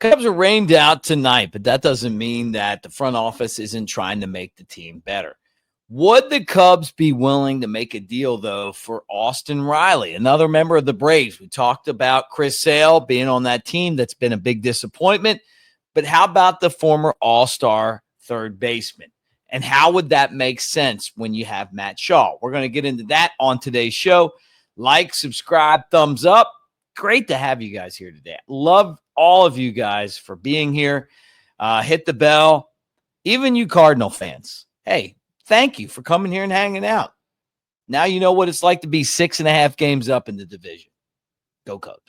Cubs are rained out tonight, but that doesn't mean that the front office isn't trying to make the team better. Would the Cubs be willing to make a deal, though, for Austin Riley, another member of the Braves? We talked about Chris Sale being on that team. That's been a big disappointment. But how about the former all-star third baseman? And how would that make sense when you have Matt Shaw? We're going to get into that on today's show. Like, subscribe, thumbs up. Great to have you guys here today. Love all of you guys for being here. Hit the bell. Even you Cardinal fans. Hey, thank you for coming here and hanging out. Now you know what it's like to be 6.5 games up in the division. Go Cubs.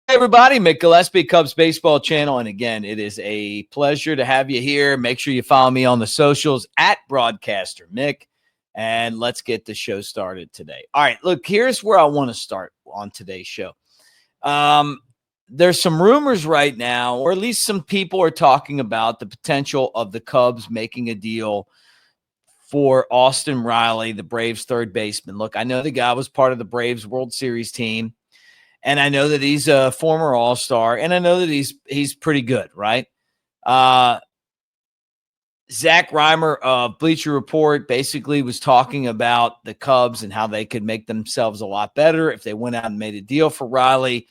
Hey everybody, Mick Gillespie, Cubs Baseball Channel. And again, it is a pleasure to have you here. Make sure you follow me on the socials at Broadcaster Mick. And let's get the show started today. All right, look, here's where I want to start on today's show. There's some rumors right now, or at least some people are talking about the potential of the Cubs making a deal for Austin Riley, the Braves third baseman. Look, I know the guy was part of the Braves World Series team. And I know that he's a former all-star, and I know that he's pretty good, right? Zach Reimer of Bleacher Report basically was talking about the Cubs and how they could make themselves a lot better if they went out and made a deal for Riley.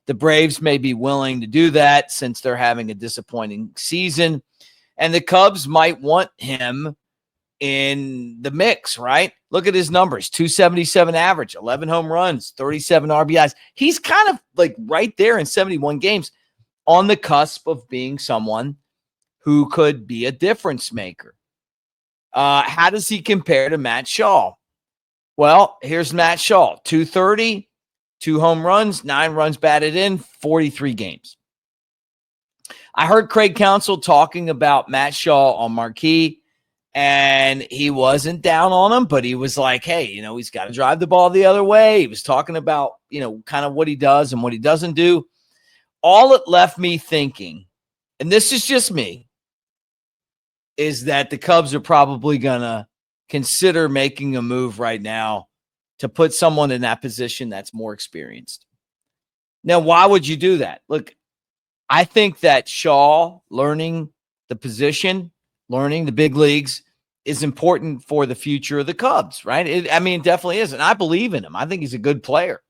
The Braves may be willing to do that since they're having a disappointing season, and the Cubs might want him in the mix, right? Look at his numbers, 277 average, 11 home runs, 37 RBIs. He's kind of like right there in 71 games on the cusp of being someone who could be a difference maker. How does he compare to Matt Shaw? Well, here's Matt Shaw, 230, 2 home runs, 9 runs batted in, 43 games. I heard Craig Counsell talking about Matt Shaw on Marquee, and he wasn't down on him, but he was like, hey, he's got to drive the ball the other way. He was talking about, kind of what he does and what he doesn't do. All it left me thinking, and this is just me, is that the Cubs are probably going to consider making a move right now to put someone in that position that's more experienced. Now, why would you do that? Look, I think that Shaw learning the position, learning the big leagues is important for the future of the Cubs, right? It definitely is. And I believe in him. I think he's a good player.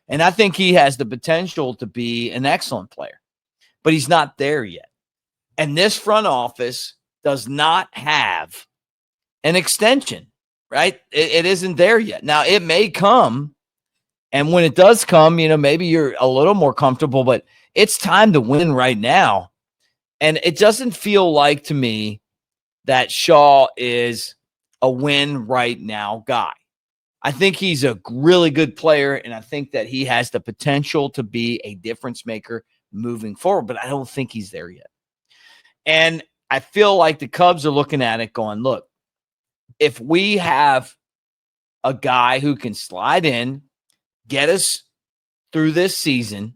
And I think he has the potential to be an excellent player. But he's not there yet. And this front office does not have an extension, right? It isn't there yet. Now, it may come. And when it does come, maybe you're a little more comfortable. But it's time to win right now. And it doesn't feel like to me that Shaw is a win right now guy. I think he's a really good player, and I think that he has the potential to be a difference maker moving forward, but I don't think he's there yet. And I feel like the Cubs are looking at it going, look, if we have a guy who can slide in, get us through this season,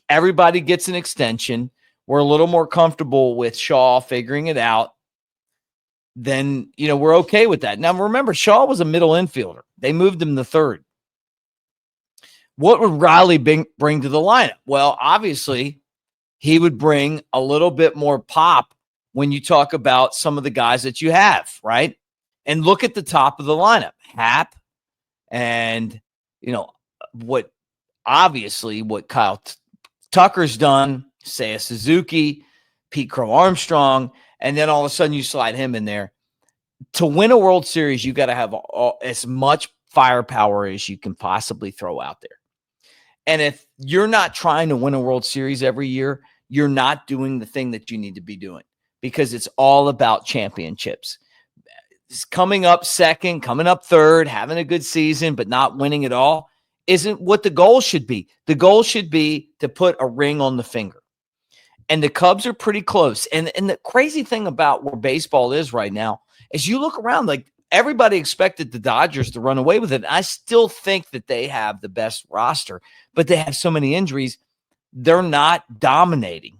everybody gets an extension, we're a little more comfortable with Shaw figuring it out, then, we're okay with that. Now, remember, Shaw was a middle infielder. They moved him to third. What would Riley bring to the lineup? Well, obviously, he would bring a little bit more pop when you talk about some of the guys that you have, right? And look at the top of the lineup. Happ and, what Kyle Tucker's done, Seiya Suzuki, Pete Crow Armstrong, and then all of a sudden you slide him in there. To win a World Series, you got to have as much firepower as you can possibly throw out there. And if you're not trying to win a World Series every year, you're not doing the thing that you need to be doing, because it's all about championships. It's coming up second, coming up third, having a good season, but not winning at all isn't what the goal should be. The goal should be to put a ring on the finger. And the Cubs are pretty close. And the crazy thing about where baseball is right now is you look around, like everybody expected the Dodgers to run away with it. I still think that they have the best roster, but they have so many injuries. they're not dominating.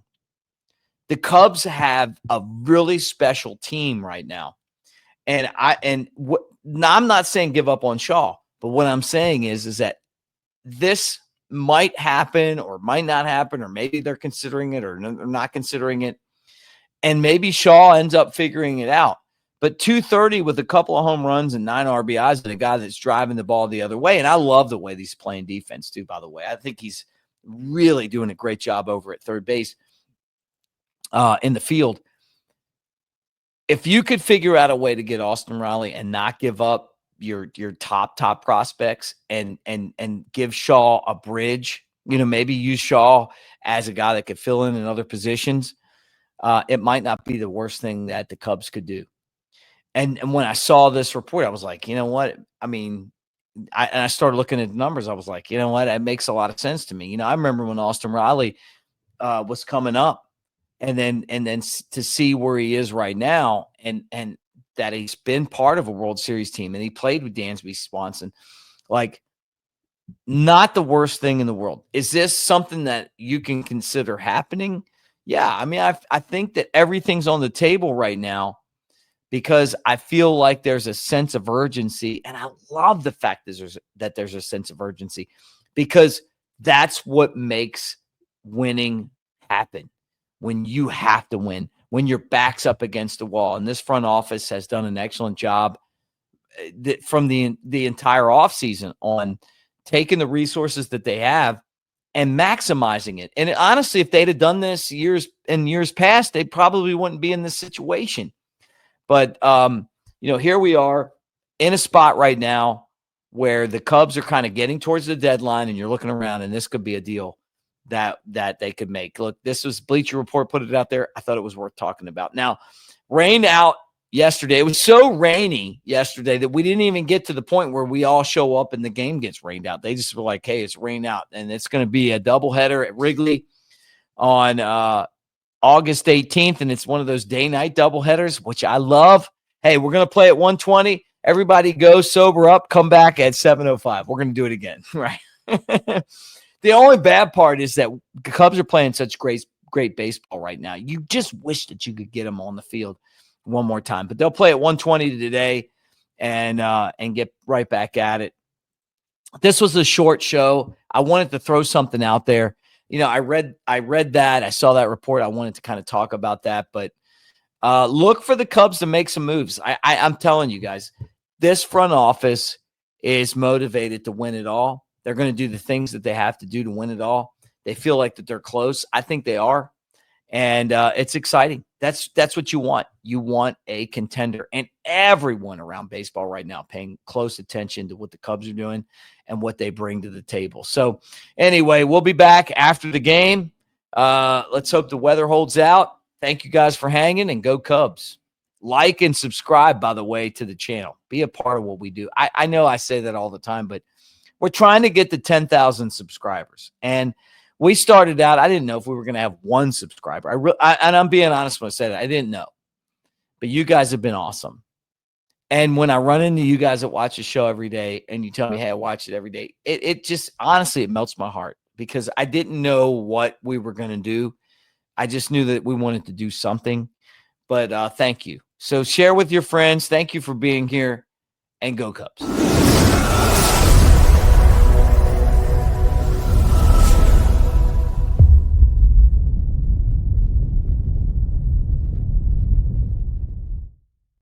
The Cubs have a really special team right now. And I'm not saying give up on Shaw, but what I'm saying is that this might happen or might not happen, or maybe they're considering it or not considering it. And maybe Shaw ends up figuring it out. But 230 with a couple of home runs and 9 RBIs and a guy that's driving the ball the other way. And I love the way he's playing defense too, by the way. I think he's really doing a great job over at third base in the field. If you could figure out a way to get Austin Riley and not give up your top prospects and give Shaw a bridge, maybe use Shaw as a guy that could fill in other positions, it might not be the worst thing that the Cubs could do. And when I saw this report, I was like, you know what? I mean, I started looking at the numbers. I was like, you know what? It makes a lot of sense to me. I remember when Austin Riley was coming up, and then to see where he is right now, and that he's been part of a World Series team, and he played with Dansby Swanson, like, not the worst thing in the world. Is this something that you can consider happening? Yeah. I mean, I think that everything's on the table right now, because I feel like there's a sense of urgency, and I love the fact that there's a sense of urgency, because that's what makes winning happen. When you have to win, when your back's up against the wall. And this front office has done an excellent job from the entire offseason on taking the resources that they have and maximizing it. And honestly, if they'd have done this years past, they probably wouldn't be in this situation. But, here we are in a spot right now where the Cubs are kind of getting towards the deadline, and you're looking around, and this could be a deal that they could make. Look, this was Bleacher Report put it out there. I thought it was worth talking about. Now, rained out yesterday. It was so rainy yesterday that we didn't even get to the point where we all show up and the game gets rained out. They just were like, hey, it's rained out. And it's going to be a doubleheader at Wrigley on August 18th. And it's one of those day-night doubleheaders, which I love. Hey, we're going to play at 1:20. Everybody go, sober up, come back at 7:05. We're going to do it again, right? The only bad part is that the Cubs are playing such great baseball right now. You just wish that you could get them on the field one more time. But they'll play at 1:20 today and get right back at it. This was a short show. I wanted to throw something out there. I read that. I saw that report. I wanted to kind of talk about that. But look for the Cubs to make some moves. I'm telling you guys, this front office is motivated to win it all. They're going to do the things that they have to do to win it all. They feel like that they're close. I think they are. And it's exciting. That's what you want. You want a contender. And everyone around baseball right now paying close attention to what the Cubs are doing and what they bring to the table. So anyway, we'll be back after the game. Let's hope the weather holds out. Thank you guys for hanging, and go Cubs. Like and subscribe, by the way, to the channel. Be a part of what we do. I know I say that all the time, but we're trying to get to 10,000 subscribers. And we started out, I didn't know if we were going to have one subscriber. And I'm being honest when I said it. I didn't know. But you guys have been awesome. And when I run into you guys that watch the show every day and you tell me, hey, I watch it every day, it just, honestly, it melts my heart, because I didn't know what we were going to do. I just knew that we wanted to do something. But thank you. So share with your friends. Thank you for being here, and go Cubs.